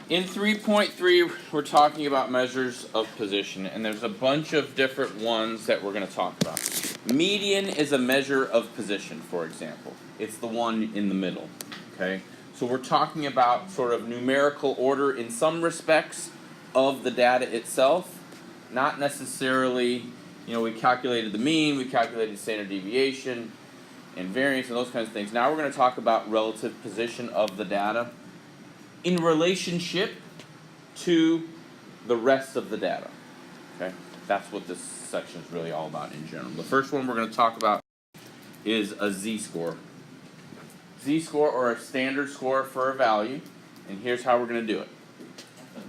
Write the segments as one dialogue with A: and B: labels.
A: In 3.3, we're talking about measures of position, and there's a bunch of different ones that we're going to talk about. Median is a measure of position, for example. It's the one in the middle, okay? So we're talking about sort of numerical order in some respects of the data itself, not necessarily, we calculated the mean, we calculated standard deviation, and variance, and those kinds of things. Now we're going to talk about relative position of the data in relationship to the rest of the data. Okay? That's what this section is really all about in general. The first one we're going to talk about is a z-score. Z-score, or a standard score for a value, and here's how we're going to do it.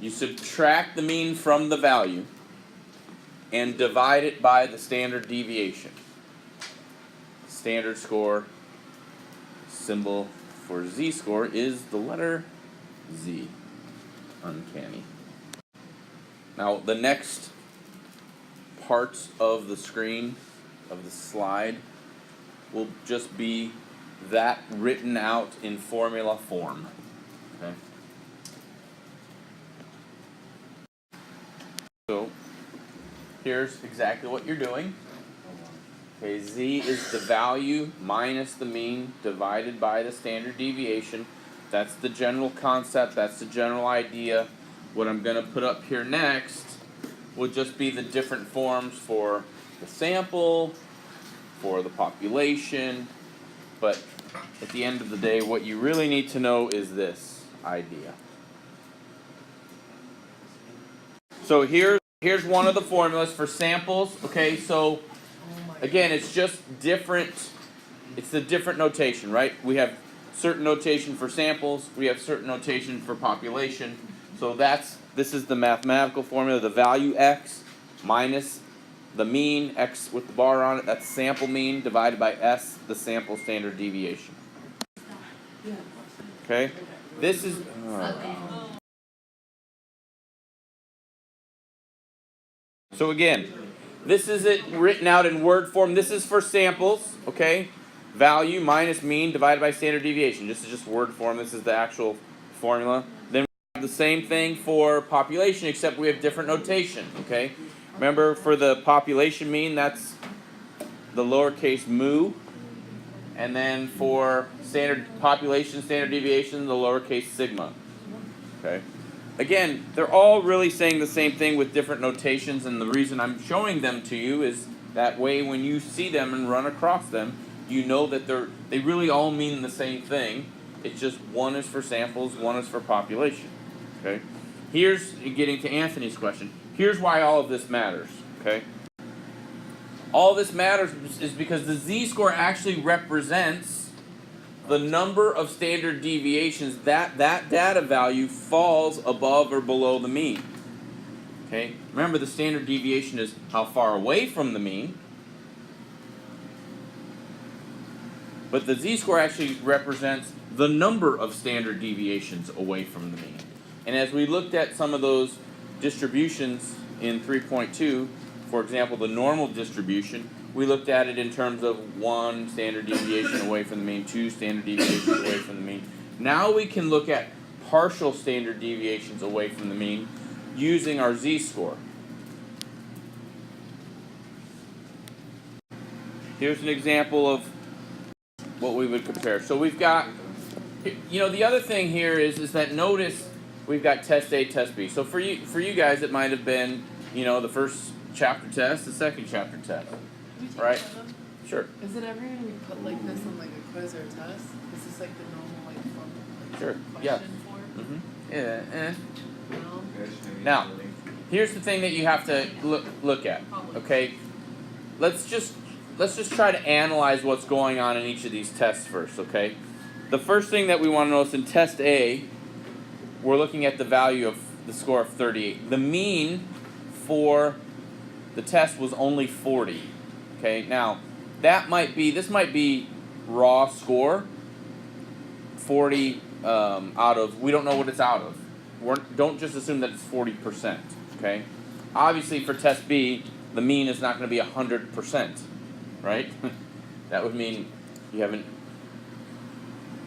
A: You subtract the mean from the value and divide it by the standard deviation. Standard score symbol for z-score is the letter Z. Uncanny. Now, the next parts of the screen, of the slide, will just be that written out in formula form. Okay? So, here's exactly what you're doing. Okay, Z is the value minus the mean divided by the standard deviation. That's the general concept, that's the general idea. What I'm going to put up here next will just be the different forms for the sample, for the population, but at the end of the day, what you really need to know is this idea. So here's one of the formulas for samples. Okay, so again, it's just different, it's the different notation, right? We have certain notation for samples, we have certain notation for population. So this is the mathematical formula, the value x minus the mean, x with the bar on it, that's sample mean, divided by s, the sample standard deviation. Okay? This is... So again, this is it written out in word form. This is for samples, okay? Value minus mean divided by standard deviation. This is just word form. This is the actual formula. Then we have the same thing for population, except we have different notation, okay? Remember, for the population mean, that's the lowercase mu. And then for standard population standard deviation, the lowercase sigma, okay? Again, they're all really saying the same thing with different notations, and the reason I'm showing them to you is that way when you see them and run across them, you know that they really all mean the same thing. It's just one is for samples, one is for population. Okay? Here's, getting to Anthony's question, here's why all of this matters. Okay? All this matters is because the z-score actually represents the number of standard deviations that data value falls above or below the mean. Okay? Remember, the standard deviation is how far away from the mean. But the z-score actually represents the number of standard deviations away from the mean. And as we looked at some of those distributions in 3.2, for example, the normal distribution, we looked at it in terms of 1 standard deviation away from the mean, 2 standard deviations away from the mean. Now we can look at partial standard deviations away from the mean using our z-score. Here's an example of what we would compare. So we've got, the other thing here is that notice we've got test A, test B. So for you guys, it might have been, the first chapter test, the second chapter test, right? Sure.
B: Is it ever going to be put like this on like a quiz or a test? Is this like the normal form,
A: sure.
B: Question form?
A: Yeah.
B: No.
A: Now, here's the thing that you have to look at. Okay, let's just try to analyze what's going on in each of these tests first. Okay, the first thing that we want to notice in test A, we're looking at the value of the score of 38. The mean for the test was only 40. Okay, now this might be raw score. 40 out of, we don't know what it's out of. Don't just assume that it's 40%. Okay, obviously for test B, the mean is not going to be 100%, right? That would mean you have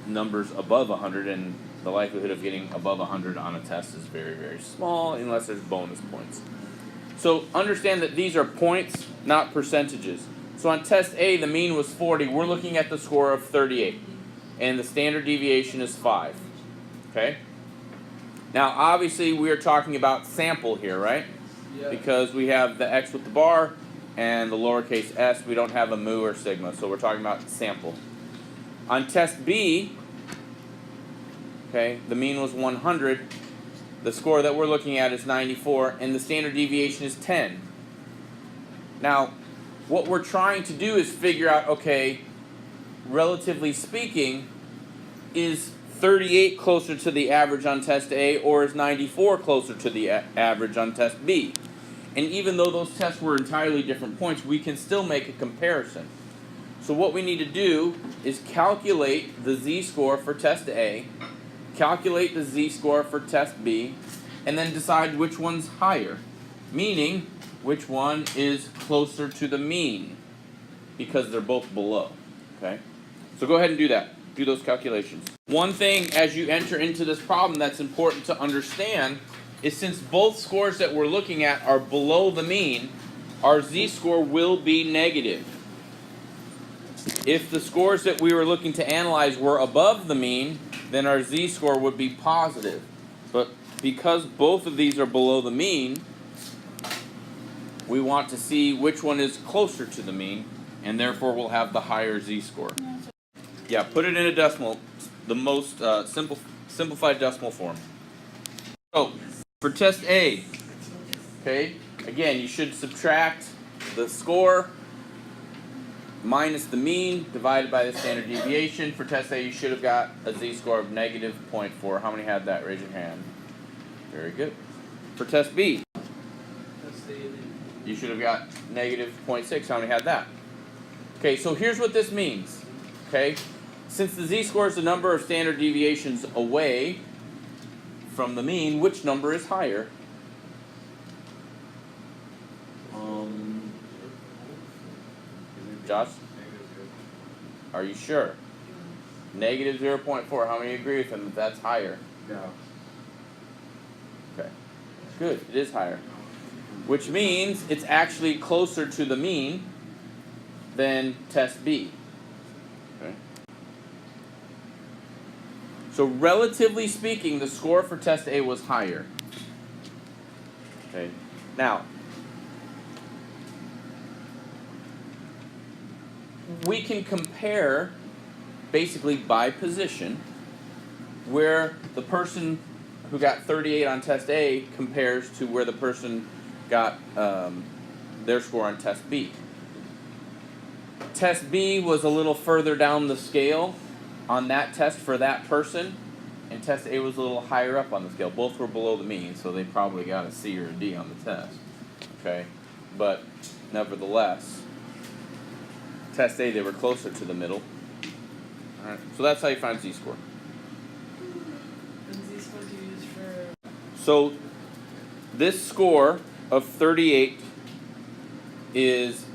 A: numbers above 100 and the likelihood of getting above 100 on a test is very, very small unless there's bonus points. So understand that these are points, not percentages. So on test A, the mean was 40. We're looking at the score of 38. And the standard deviation is 5. Okay? Now, obviously, we are talking about sample here, right?
C: Yeah.
A: Because we have the x with the bar and the lowercase s. We don't have a mu or sigma, so we're talking about sample. On test B, okay, the mean was 100. The score that we're looking at is 94, and the standard deviation is 10. Now, what we're trying to do is figure out, okay, relatively speaking, is 38 closer to the average on test A, or is 94 closer to the average on test B? And even though those tests were entirely different points, we can still make a comparison. So what we need to do is calculate the z-score for test A, calculate the z-score for test B, and then decide which one's higher, meaning which one is closer to the mean, because they're both below. Okay? So go ahead and do that. Do those calculations. One thing as you enter into this problem that's important to understand is since both scores that we're looking at are below the mean, our z-score will be negative. If the scores that we were looking to analyze were above the mean, then our z-score would be positive. But because both of these are below the mean, we want to see which one is closer to the mean, and therefore we'll have the higher z-score. Yeah, put it in a decimal, the most simplified decimal form. So, for test A, okay, again, you should subtract the score minus the mean divided by the standard deviation. For test A, you should have got a z-score of negative 0.4. How many had that? Raise your hand. Very good. For test B, you should have got negative 0.6. How many had that? Okay, so here's what this means. Okay, since the z-score is the number of standard deviations away from the mean, which number is higher? Josh? Are you sure? Negative 0.4. How many agree with him that that's higher?
C: No.
A: Okay. Good. It is higher. Which means it's actually closer to the mean than test B. Okay. So relatively speaking, the score for test A was higher. Okay. Now, we can compare basically by position where the person who got 38 on test A compares to where the person got their score on test B. Test B was a little further down the scale on that test for that person, and test A was a little higher up on the scale. Both were below the mean, so they probably got a C or a D on the test. Okay, but nevertheless, test A, they were closer to the middle. All right, so that's how you find z-score.
B: And z-score do you use for?
A: So this score of 38 is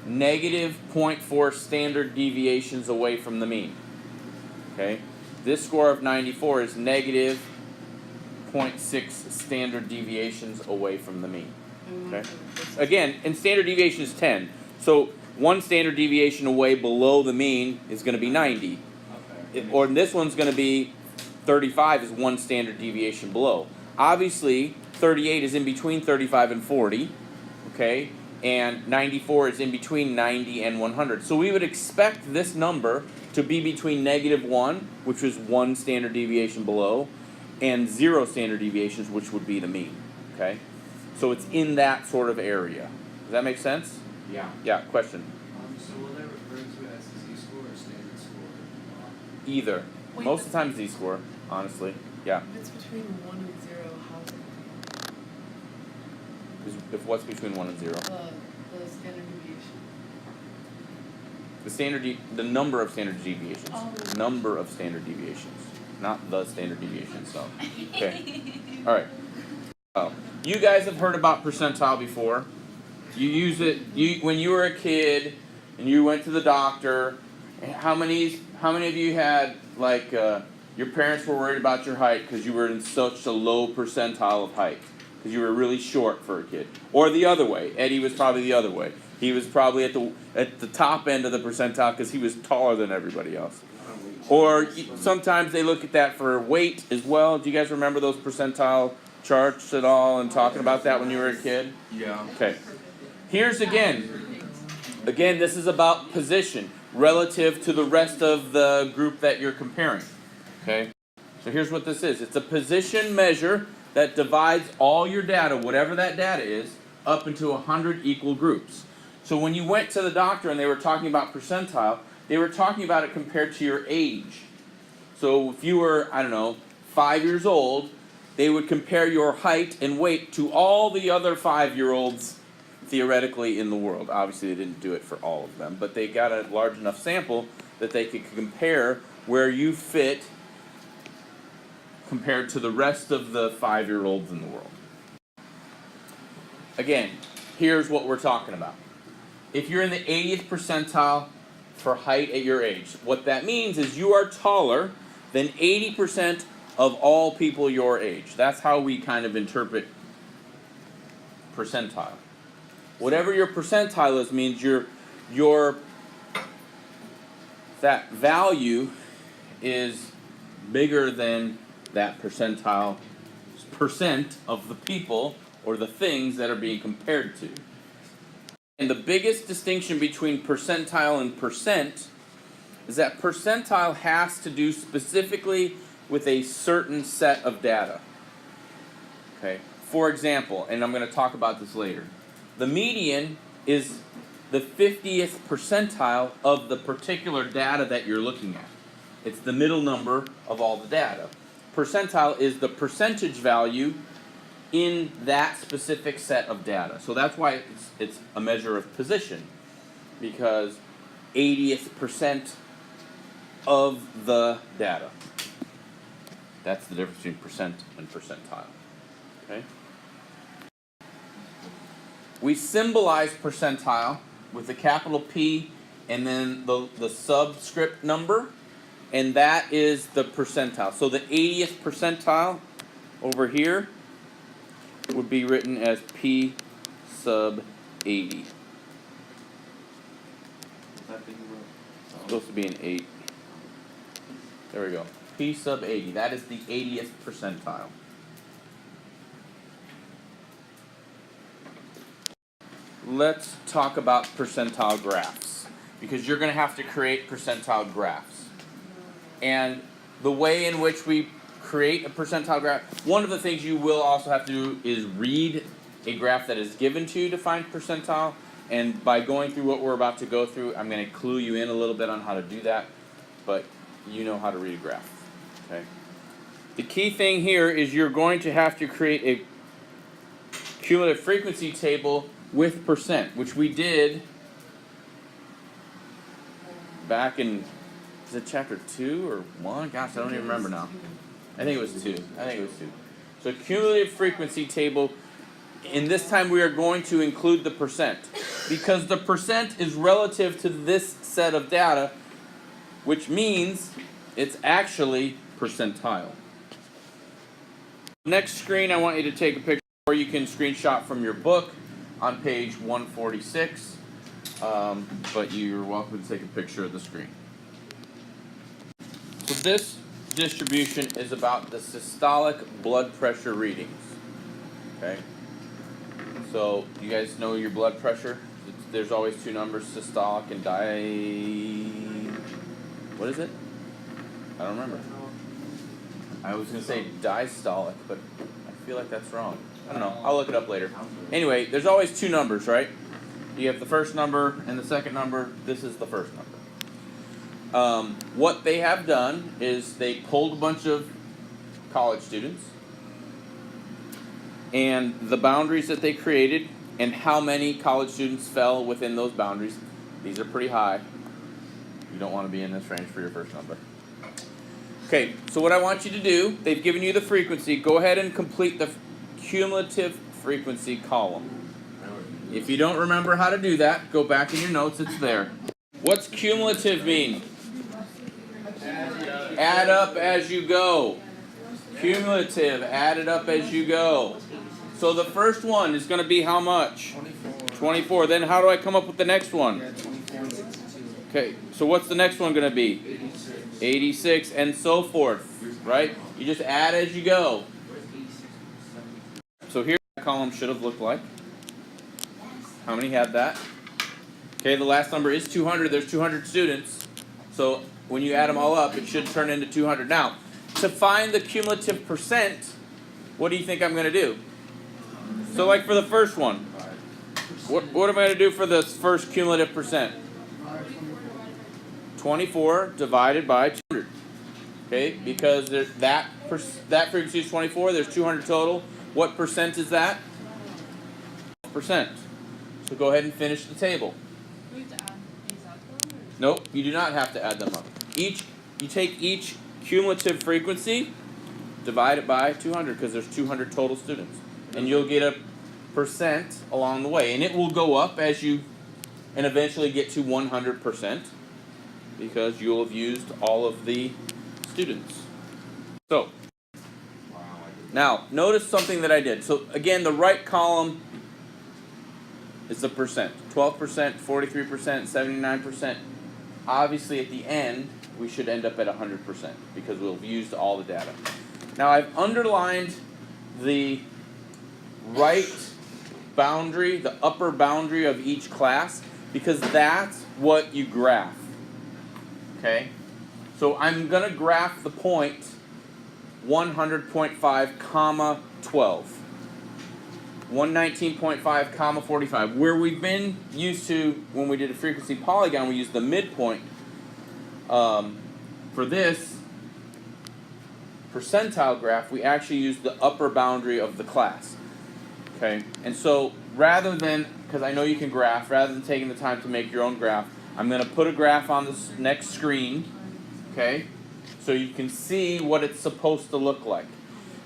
A: negative 0.4 standard deviations away from the mean. Okay, this score of 94 is negative 0.6 standard deviations away from the mean. Okay, again, and standard deviation is 10. So one standard deviation away below the mean is going to be 90. Or this one's going to be 35 is one standard deviation below. Obviously, 38 is in between 35 and 40, okay? And 94 is in between 90 and 100. So we would expect this number to be between negative 1, which is one standard deviation below, and 0 standard deviations, which would be the mean, okay? So it's in that sort of area. Does that make sense?
C: Yeah.
A: Yeah, question?
C: So will that refer to as a z-score or standard score?
A: Either.
B: Wait,
A: Most of the time z-score, honestly. Yeah.
B: If it's between 1 and 0, how?
A: If what's between 1 and 0?
B: The standard deviation.
A: The number of standard deviations.
B: Oh.
A: Number of standard deviations. Not the standard deviation itself. Okay. Alright. You guys have heard about percentile before. You use it when you were a kid and you went to the doctor. How many of you had like Your parents were worried about your height because you were in such a low percentile of height. Because you were really short for a kid. Or the other way. Eddie was probably the other way. He was probably at the top end of the percentile because he was taller than everybody else. Or sometimes they look at that for weight as well. Do you guys remember those percentile charts at all and talking about that when you were a kid?
C: Yeah.
A: Okay. Here's again, this is about position relative to the rest of the group that you're comparing. Okay? So here's what this is. It's a position measure that divides all your data, whatever that data is, up into 100 equal groups. So when you went to the doctor and they were talking about percentile, they were talking about it compared to your age. So if you were, 5 years old, they would compare your height and weight to all the other 5-year-olds theoretically in the world. Obviously they didn't do it for all of them, but they got a large enough sample that they could compare where you fit compared to the rest of the 5-year-olds in the world. Again, here's what we're talking about. If you're in the 80th percentile for height at your age, what that means is you are taller than 80% of all people your age. That's how we kind of interpret percentile. Whatever your percentile is means your that value is bigger than that percentile percent of the people or the things that are being compared to. And the biggest distinction between percentile and percent is that percentile has to do specifically with a certain set of data. Okay. For example, and I'm going to talk about this later, the median is the 50th percentile of the particular data that you're looking at. It's the middle number of all the data. Percentile is the percentage value in that specific set of data. So that's why it's a measure of position, because 80th percent of the data. That's the difference between percent and percentile. Okay? We symbolize percentile with a capital P and then the subscript number, and that is the percentile. So the 80th percentile over here would be written as P sub 80. It's supposed to be an 8. There we go. P sub 80. That is the 80th percentile. Let's talk about percentile graphs, because you're going to have to create percentile graphs. And the way in which we create a percentile graph, one of the things you will also have to do is read a graph that is given to you to find percentile. And by going through what we're about to go through, I'm going to clue you in a little bit on how to do that, but you know how to read a graph. Okay. The key thing here is you're going to have to create a cumulative frequency table with percent, which we did back in, is it chapter 2 or 1? Gosh, I don't even remember now. I think it was 2. So cumulative frequency table, and this time we are going to include the percent, because the percent is relative to this set of data, which means it's actually percentile. Next screen, I want you to take a picture, or you can screenshot from your book on page 146, but you're welcome to take a picture of the screen. So this distribution is about the systolic blood pressure readings. Okay? So you guys know your blood pressure? There's always two numbers, systolic and what is it? I don't remember. I was going to say diastolic, but I feel like that's wrong. I don't know. I'll look it up later. Anyway, there's always two numbers, right? You have the first number and the second number. This is the first number. What they have done is they pulled a bunch of college students and the boundaries that they created and how many college students fell within those boundaries. These are pretty high. You don't want to be in this range for your first number. Okay, so what I want you to do, they've given you the frequency. Go ahead and complete the cumulative frequency column. If you don't remember how to do that, go back in your notes, it's there. What's cumulative mean? Add up as you go. Cumulative, add it up as you go. So the first one is going to be how much? 24. Then how do I come up with the next one?
C: Yeah, 24 and 62.
A: Okay, so what's the next one going to be?
C: 86.
A: 86 and so forth, right? You just add as you go. So here that column should have looked like. How many had that? Okay, the last number is 200. There's 200 students. So when you add them all up, it should turn into 200. Now, to find the cumulative percent, what do you think I'm going to do? So like for the first one, what am I going to do for the first cumulative percent? 24 divided by 200. Okay, because there's that frequency is 24, there's 200 total. What percent is that? Percent. So go ahead and finish the table.
B: We have to add these up though, or?
A: Nope, you do not have to add them up. You take each cumulative frequency, divide it by 200 because there's 200 total students. And you'll get a percent along the way. And it will go up as you, and eventually get to 100% because you'll have used all of the students. So, now notice something that I did. So again, the right column is the percent. 12%, 43%, 79%. Obviously at the end, we should end up at 100% because we'll have used all the data. Now I've underlined the right boundary, the upper boundary of each class, because that's what you graph. Okay? So I'm going to graph the point 100.5 comma 12. 119.5 comma 45. Where we've been used to, when we did a frequency polygon, we used the midpoint. For this percentile graph, we actually use the upper boundary of the class. Okay, and so rather than, because I know you can graph, rather than taking the time to make your own graph, I'm going to put a graph on this next screen, okay, so you can see what it's supposed to look like.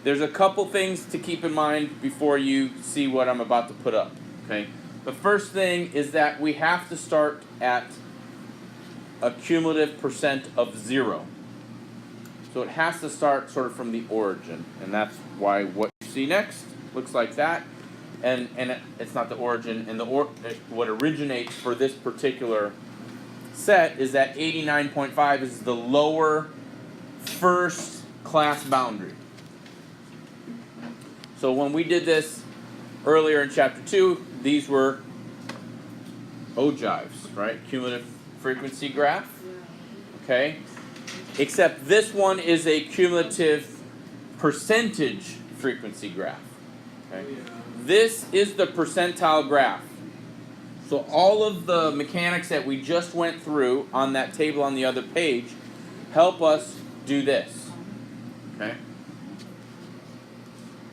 A: There's a couple things to keep in mind before you see what I'm about to put up, okay. The first thing is that we have to start at a cumulative percent of 0. So it has to start sort of from the origin, and that's why what you see next looks like that. And it's not the origin, and what originates for this particular set is that 89.5 is the lower first class boundary. So when we did this earlier in chapter 2, these were ogives, right? Cumulative frequency graph. Okay? Except this one is a cumulative percentage frequency graph. Okay? This is the percentile graph. So all of the mechanics that we just went through on that table on the other page help us do this. Okay?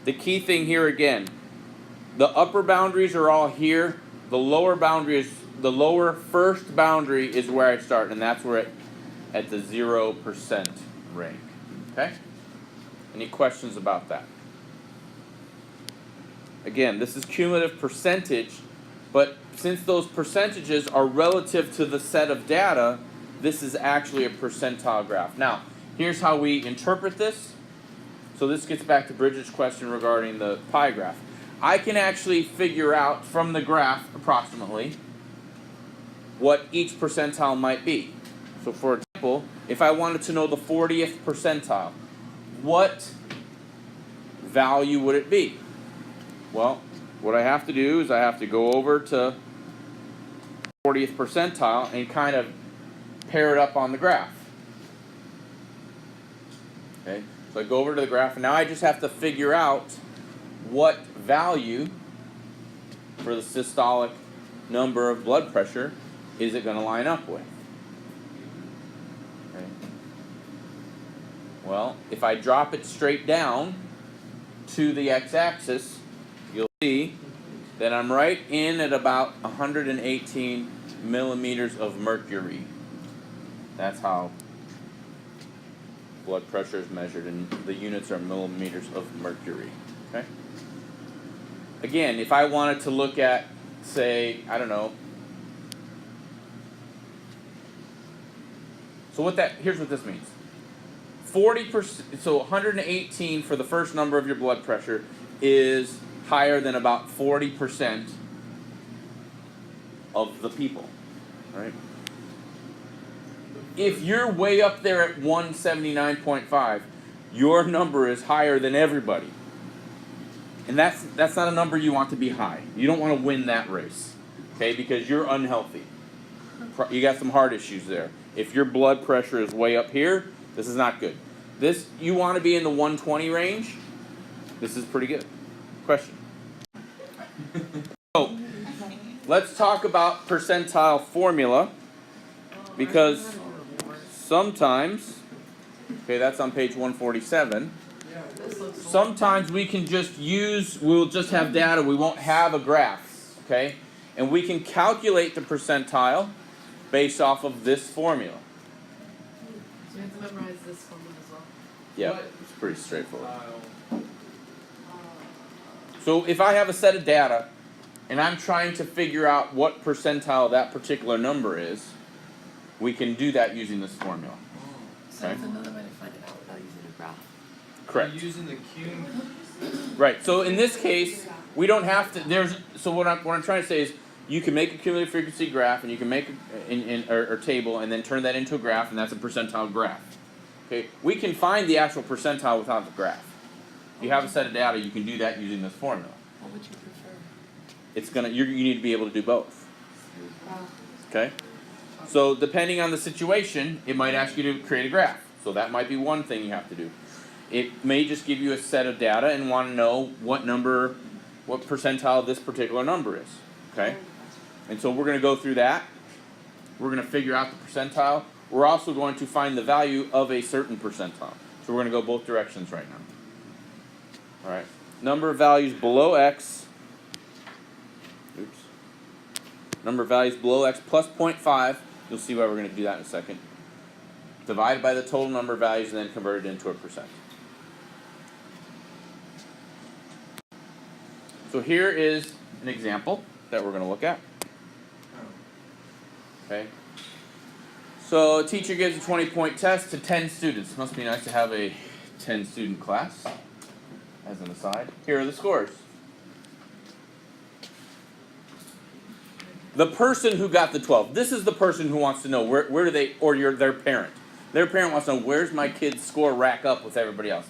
A: The key thing here again, the upper boundaries are all here. The lower first boundary is where I start, and that's where at the 0% range. Okay? Any questions about that? Again, this is cumulative percentage, but since those percentages are relative to the set of data, this is actually a percentile graph. Now, here's how we interpret this. So this gets back to Bridget's question regarding the pie graph. I can actually figure out from the graph approximately what each percentile might be. So for example, if I wanted to know the 40th percentile, what value would it be? Well, what I have to do is I have to go over to 40th percentile and kind of pair it up on the graph. Okay, so I go over to the graph, and now I just have to figure out what value for the systolic number of blood pressure is it going to line up with. Okay. Well, if I drop it straight down to the x-axis, you'll see that I'm right in at about 118 millimeters of mercury. That's how blood pressure is measured, and the units are millimeters of mercury. Okay? Again, if I wanted to look at, say, I don't know. So here's what this means. 40%, so 118 for the first number of your blood pressure is higher than about 40% of the people, right? If you're way up there at 179.5, your number is higher than everybody. And that's not a number you want to be high. You don't want to win that race, okay? Because you're unhealthy. You got some heart issues there. If your blood pressure is way up here, this is not good. This, you want to be in the 120 range. This is pretty good. Question. So, let's talk about percentile formula, because sometimes, okay, that's on page 147. Sometimes we can just we'll just have data, we won't have a graph, okay? And we can calculate the percentile based off of this formula.
B: So you have to memorize this formula as well.
A: Yeah, it's pretty straightforward. So if I have a set of data, and I'm trying to figure out what percentile that particular number is, we can do that using this formula.
B: So that's another way to find it out without using a graph.
A: Correct.
C: You're using the cube.
A: Right. So in this case, we don't have to. So what I'm trying to say is, you can make a cumulative frequency graph, and you can make a table, and then turn that into a graph, and that's a percentile graph. Okay. We can find the actual percentile without the graph. If you have a set of data, you can do that using this formula.
B: What would you prefer?
A: It's gonna. You need to be able to do both.
B: Wow.
A: Okay. So depending on the situation, it might ask you to create a graph. So that might be one thing you have to do. It may just give you a set of data and want to know what percentile this particular number is. Okay? And so we're going to go through that. We're going to figure out the percentile. We're also going to find the value of a certain percentile. So we're going to go both directions right now. Alright. Number of values below x. Oops. Number of values below x plus 0.5. You'll see why we're going to do that in a second. Divided by the total number of values and then convert it into a percent. So here is an example that we're going to look at. Okay. So a teacher gives a 20-point test to 10 students. Must be nice to have a 10-student class, as an aside. Here are the scores. The person who got the 12. This is the person who wants to know where do they, or their parent. Their parent wants to know, where's my kid's score rack up with everybody else.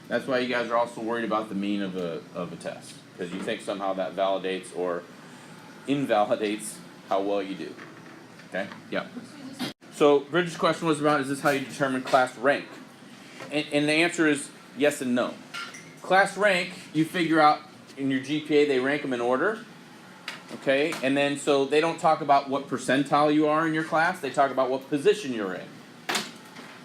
A: That's why you guys are also worried about the mean of a test, because you think somehow that validates or invalidates how well you do. Okay? Yeah. So Bridget's question was about, is this how you determine class rank? And the answer is yes and no. Class rank, you figure out in your GPA, they rank them in order. Okay? And then so they don't talk about what percentile you are in your class, they talk about what position you're in.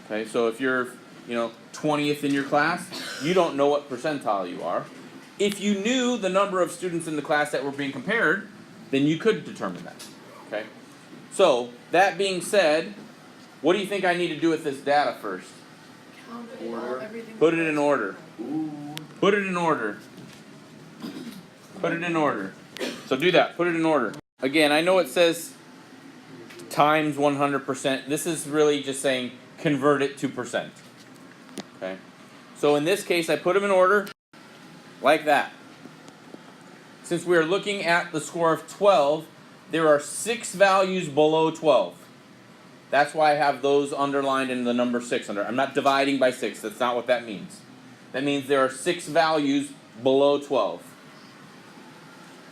A: Okay? So if you're, 20th in your class, you don't know what percentile you are. If you knew the number of students in the class that were being compared, then you could determine that. Okay? So, that being said, what do you think I need to do with this data first?
B: Count it all, everything.
A: Put it in order. Put it in order. Put it in order. So do that. Put it in order. Again, I know it says times 100%. This is really just saying convert it to percent. Okay? So in this case, I put them in order like that. Since we are looking at the score of 12, there are 6 values below 12. That's why I have those underlined in the number 6 under. I'm not dividing by 6. That's not what that means. That means there are 6 values below 12.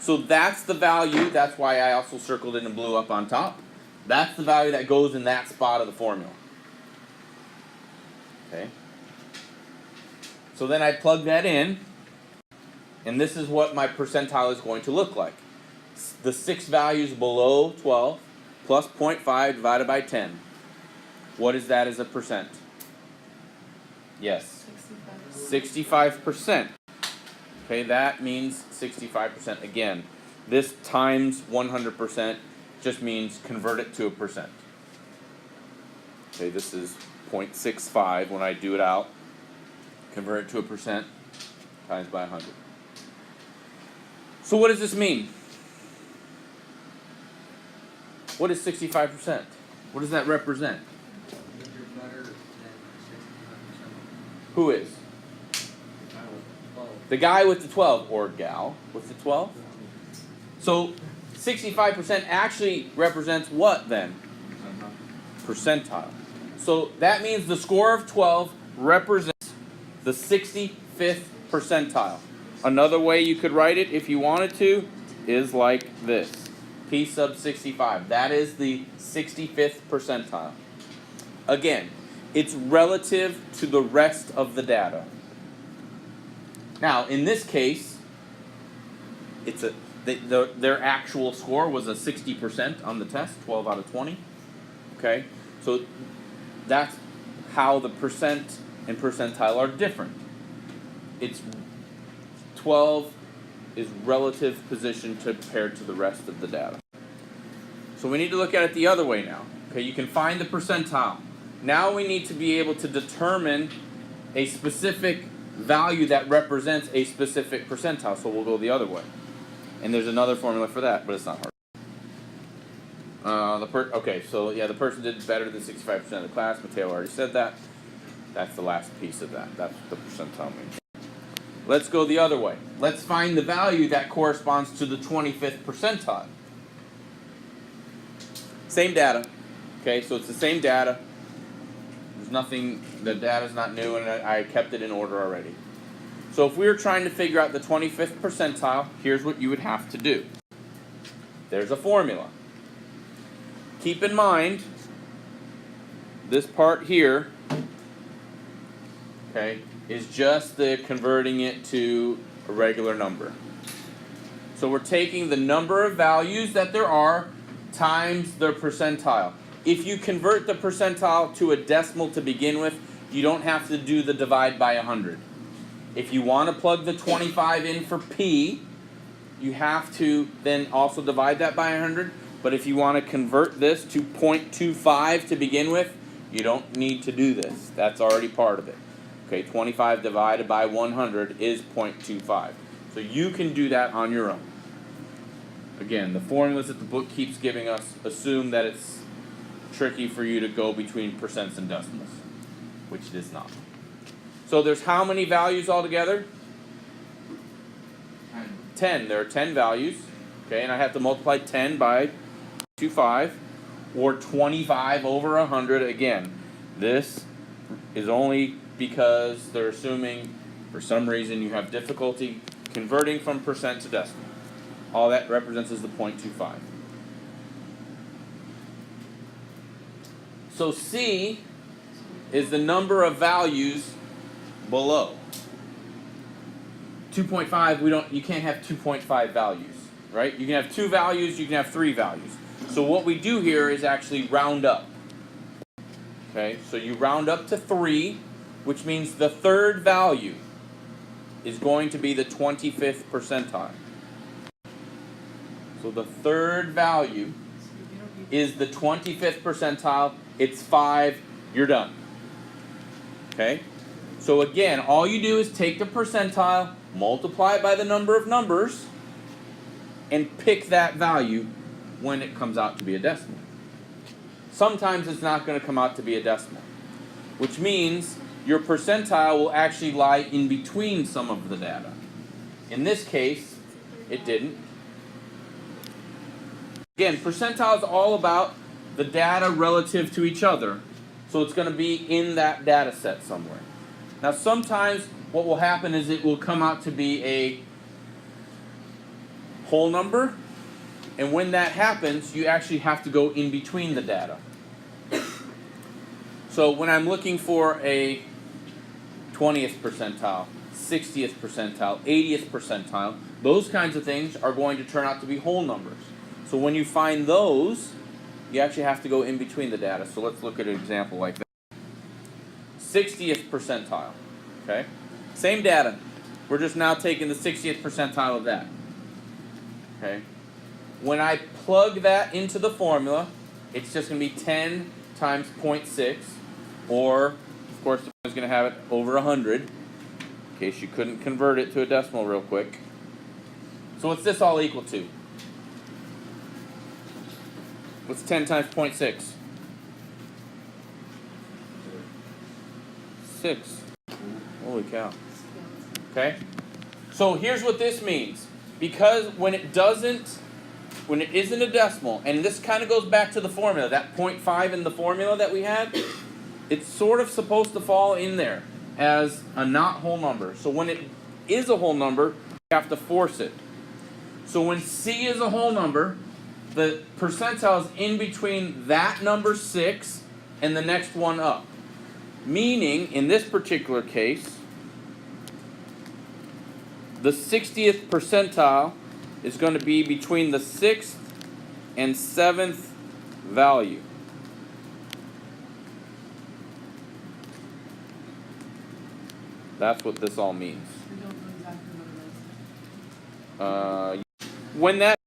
A: So that's the value. That's why I also circled it in blue up on top. That's the value that goes in that spot of the formula. Okay. So then I plug that in, and this is what my percentile is going to look like. The 6 values below 12 plus 0.5 divided by 10. What is that as a percent? Yes. 65%. Okay, that means 65%. Again, this times 100% just means convert it to a percent. Okay, this is 0.65 when I do it out. Convert it to a percent times by 100. So what does this mean? What is 65%? What does that represent?
C: You're better than 65% of
A: Who is? The guy with the 12, or gal with the 12. So 65% actually represents what then? Percentile. So that means the score of 12 represents the 65th percentile. Another way you could write it if you wanted to is like this. P sub 65. That is the 65th percentile. Again, it's relative to the rest of the data. Now, in this case, it's their actual score was a 60% on the test, 12 out of 20. Okay? So that's how the percent and percentile are different. It's 12 is relative position compared to the rest of the data. So we need to look at it the other way now. Okay, you can find the percentile. Now we need to be able to determine a specific value that represents a specific percentile. So we'll go the other way. And there's another formula for that, but it's not hard. Okay, so yeah, the person did better than 65% of the class. Mateo already said that. That's the last piece of that. That's what the percentile means. Let's go the other way. Let's find the value that corresponds to the 25th percentile. Same data. Okay, so it's the same data. There's nothing, the data's not new, and I kept it in order already. So if we were trying to figure out the 25th percentile, here's what you would have to do. There's a formula. Keep in mind, this part here, okay, is just the converting it to a regular number. So we're taking the number of values that there are times their percentile. If you convert the percentile to a decimal to begin with, you don't have to do the divide by 100. If you want to plug the 25 in for P, you have to then also divide that by 100. But if you want to convert this to 0.25 to begin with, you don't need to do this. That's already part of it. Okay, 25 divided by 100 is 0.25. So you can do that on your own. Again, the formulas that the book keeps giving us assume that it's tricky for you to go between percents and decimals, which it is not. So there's how many values altogether? 10. There are 10 values. Okay, and I have to multiply 10 by 25, or 25 over 100. Again, this is only because they're assuming for some reason you have difficulty converting from percent to decimal. All that represents is the 0.25. So C is the number of values below. 2.5, you can't have 2.5 values, right? You can have 2 values, you can have 3 values. So what we do here is actually round up. Okay, so you round up to 3, which means the third value is going to be the 25th percentile. So the third value is the 25th percentile. It's 5, you're done. Okay? So again, all you do is take the percentile, multiply it by the number of numbers, and pick that value when it comes out to be a decimal. Sometimes it's not going to come out to be a decimal, which means your percentile will actually lie in between some of the data. In this case, it didn't. Again, percentile is all about the data relative to each other, so it's going to be in that data set somewhere. Now sometimes what will happen is it will come out to be a whole number, and when that happens, you actually have to go in between the data. So when I'm looking for a 20th percentile, 60th percentile, 80th percentile, those kinds of things are going to turn out to be whole numbers. So when you find those, you actually have to go in between the data. So let's look at an example like that. 60th percentile, okay? Same data. We're just now taking the 60th percentile of that, okay? When I plug that into the formula, it's just going to be 10 times 0.6, or, of course, I was going to have it over 100, in case you couldn't convert it to a decimal real quick. So what's this all equal to? What's 10 times 0.6? 6. Holy cow. Okay? So here's what this means. Because when it isn't a decimal, and this kind of goes back to the formula, that 0.5 in the formula that we had, it's sort of supposed to fall in there as a not whole number. So when it is a whole number, you have to force it. So when C is a whole number, the percentile is in between that number 6 and the next one up. Meaning, in this particular case, the 60th percentile is going to be between the 6th and 7th value. That's what this all means.
B: We don't know exactly what it is.
A: When that,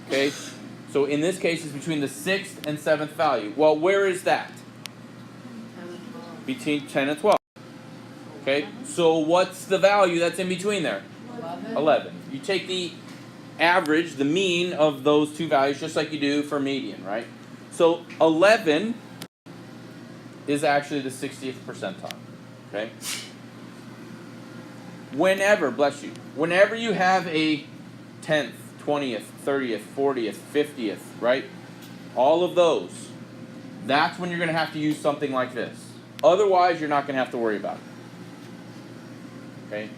A: okay, so in this case it's between the 6th and 7th value. Well, where is that?
B: 10 and 12.
A: Between 10 and 12. Okay, so what's the value that's in between there?
B: 11.
A: 11. You take the average, the mean of those two values, just like you do for median, right? So 11 is actually the 60th percentile. Okay? Whenever you have a 10th, 20th, 30th, 40th, 50th, right? All of those, that's when you're going to have to use something like this. Otherwise, you're not going to have to worry about it. Okay?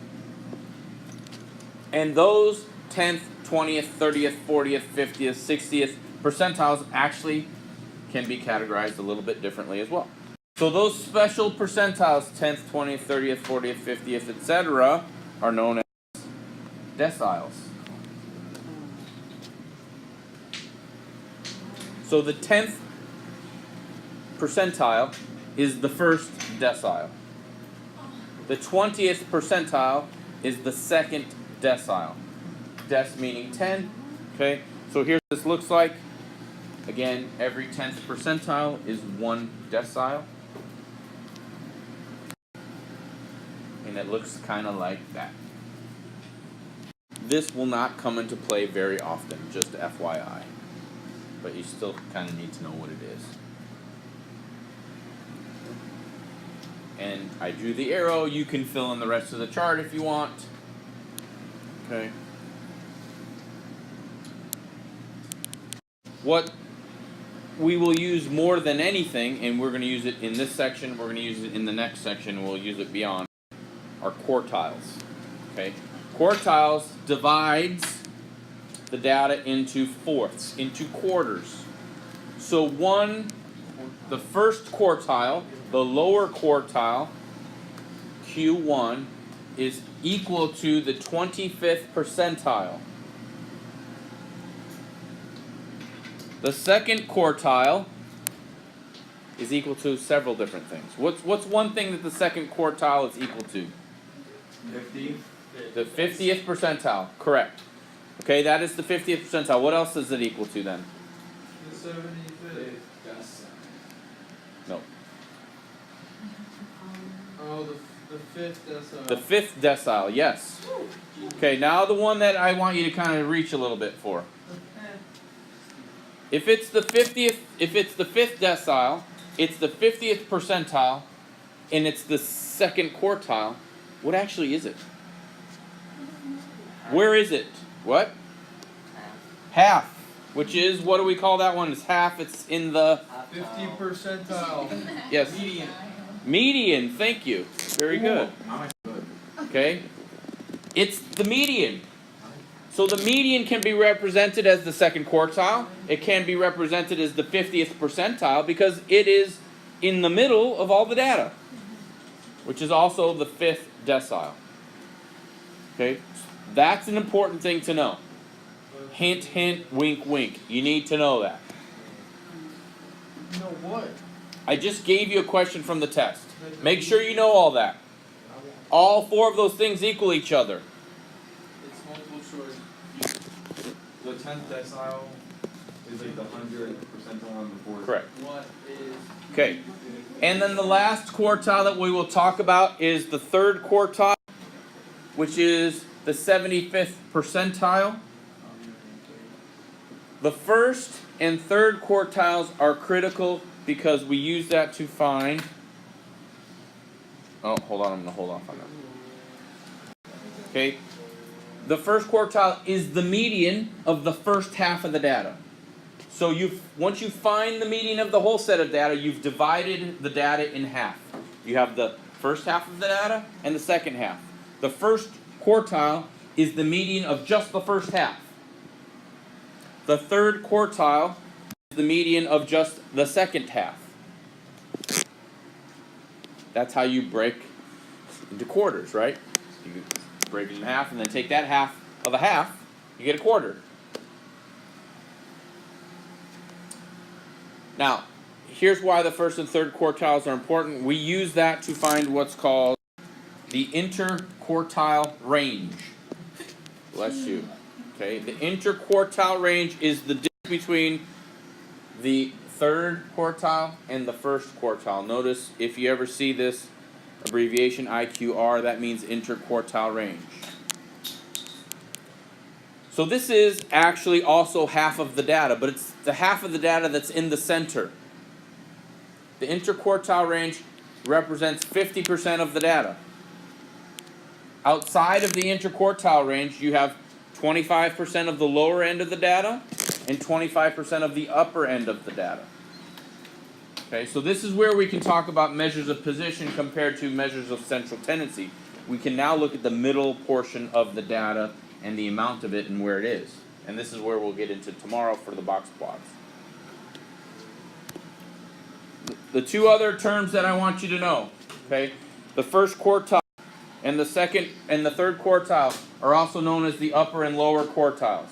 A: And those 10th, 20th, 30th, 40th, 50th, 60th percentiles actually can be categorized a little bit differently as well. So those special percentiles, 10th, 20th, 30th, 40th, 50th, etc., are known as deciles. So the 10th percentile is the first decile. The 20th percentile is the second decile. Dec meaning 10. Okay, so here's what this looks like. Again, every 10th percentile is one decile. And it looks kind of like that. This will not come into play very often, just FYI. But you still kind of need to know what it is. And I drew the arrow. You can fill in the rest of the chart if you want. Okay. What we will use more than anything, and we're going to use it in this section, we're going to use it in the next section, we'll use it beyond, are quartiles. Okay? Quartiles divides the data into fourths, into quarters. So the first quartile, the lower quartile, Q1, is equal to the 25th percentile. The second quartile is equal to several different things. What's one thing that the second quartile is equal to?
C: 50.
A: The 50th percentile, correct. Okay, that is the 50th percentile. What else is it equal to then?
C: The 75th decile.
A: No.
C: Oh, the 5th decile.
A: The 5th decile, yes. Okay, now the one that I want you to kind of reach a little bit for. If it's the 50th, if it's the 5th decile, it's the 50th percentile, and it's the second quartile, what actually is it? Where is it? What? Half. Which is, what do we call that one? It's half. It's in the
C: 50 percentile.
A: yes.
C: Median.
A: Median. Thank you. Very good. Okay. It's the median. So the median can be represented as the second quartile. It can be represented as the 50th percentile because it is in the middle of all the data, which is also the 5th decile. Okay, that's an important thing to know. Hint, hint, wink, wink. You need to know that.
C: You know what?
A: I just gave you a question from the test. Make sure you know all that. All four of those things equal each other.
C: It's multiple choice. The 10th decile is like the 100th percentile on the board.
A: Correct.
C: What is...
A: Okay. And then the last quartile that we will talk about is the third quartile, which is the 75th percentile. The first and third quartiles are critical because we use that to find... Oh, hold on. I'm going to hold off on that. Okay? The first quartile is the median of the first half of the data. So once you find the median of the whole set of data, you've divided the data in half. You have the first half of the data and the second half. The first quartile is the median of just the first half. The third quartile is the median of just the second half. That's how you break into quarters, right? You break it in half and then take that half of a half, you get a quarter. Now, here's why the first and third quartiles are important. We use that to find what's called the interquartile range. Bless you. Okay, the interquartile range is the difference between the third quartile and the first quartile. Notice if you ever see this abbreviation IQR, that means interquartile range. So this is actually also half of the data, but it's the half of the data that's in the center. The interquartile range represents 50% of the data. Outside of the interquartile range, you have 25% of the lower end of the data and 25% of the upper end of the data. Okay, so this is where we can talk about measures of position compared to measures of central tendency. We can now look at the middle portion of the data and the amount of it and where it is. And this is where we'll get into tomorrow for the box plots. The two other terms that I want you to know, okay? The first quartile and the second and the third quartile are also known as the upper and lower quartiles.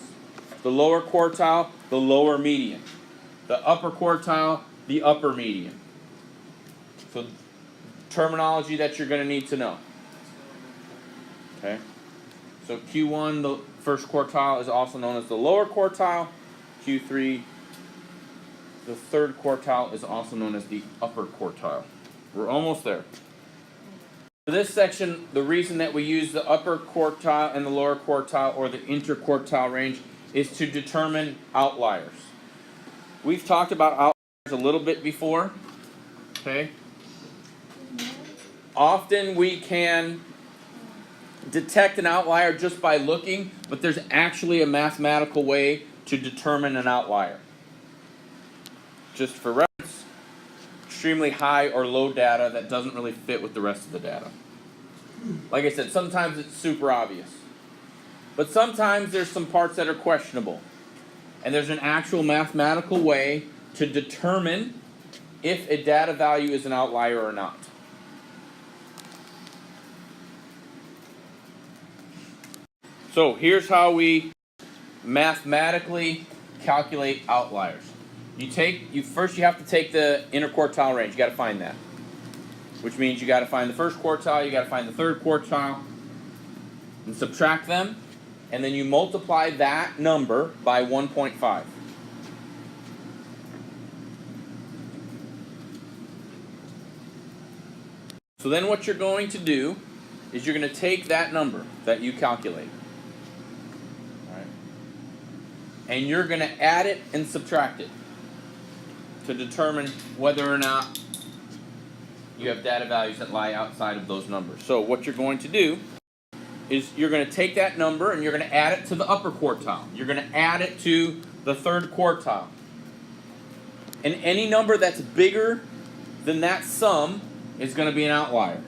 A: The lower quartile, the lower median. The upper quartile, the upper median. So terminology that you're going to need to know. Okay? So Q1, the first quartile, is also known as the lower quartile. Q3, the third quartile, is also known as the upper quartile. We're almost there. For this section, the reason that we use the upper quartile and the lower quartile, or the interquartile range, is to determine outliers. We've talked about outliers a little bit before. Okay? Often we can detect an outlier just by looking, but there's actually a mathematical way to determine an outlier. Just for reference, extremely high or low data that doesn't really fit with the rest of the data. Like I said, sometimes it's super obvious. But sometimes there's some parts that are questionable. And there's an actual mathematical way to determine if a data value is an outlier or not. So here's how we mathematically calculate outliers. First you have to take the interquartile range. You got to find that. Which means you got to find the first quartile, you got to find the third quartile, and subtract them, and then you multiply that number by 1.5. So then what you're going to do is you're going to take that number that you calculate, right, and you're going to add it and subtract it to determine whether or not you have data values that lie outside of those numbers. So what you're going to do is you're going to take that number and you're going to add it to the upper quartile. You're going to add it to the third quartile. And any number that's bigger than that sum is going to be an outlier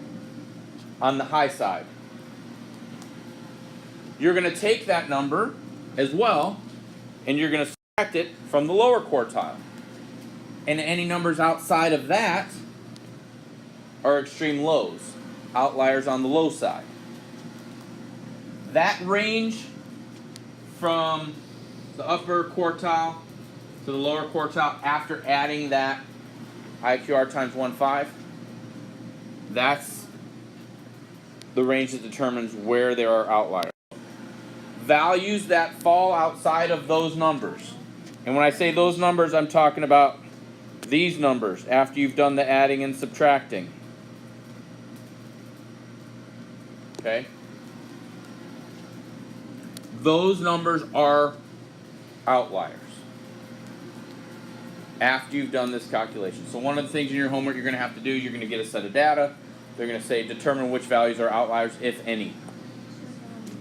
A: on the high side. You're going to take that number as well and you're going to subtract it from the lower quartile. And any numbers outside of that are extreme lows, outliers on the low side. That range from the upper quartile to the lower quartile after adding that IQR times 1.5, that's the range that determines where there are outliers. Values that fall outside of those numbers. And when I say those numbers, I'm talking about these numbers after you've done the adding and subtracting. Okay? Those numbers are outliers after you've done this calculation. So one of the things in your homework you're going to have to do, you're going to get a set of data. They're going to say determine which values are outliers, if any.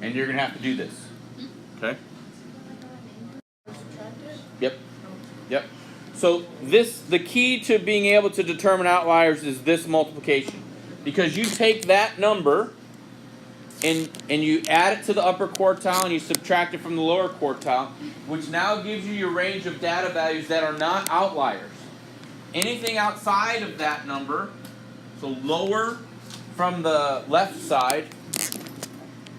A: And you're gonna have to do this. Okay?
B: Subtract it?
A: Yep. Yep. So the key to being able to determine outliers is this multiplication. Because you take that number and you add it to the upper quartile and you subtract it from the lower quartile, which now gives you your range of data values that are not outliers. Anything outside of that number, so lower from the left side,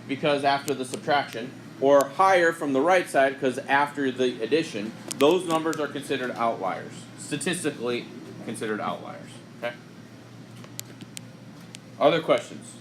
A: because after the subtraction, or higher from the right side, because after the addition, those numbers are considered outliers. Statistically considered outliers. Okay? Other questions?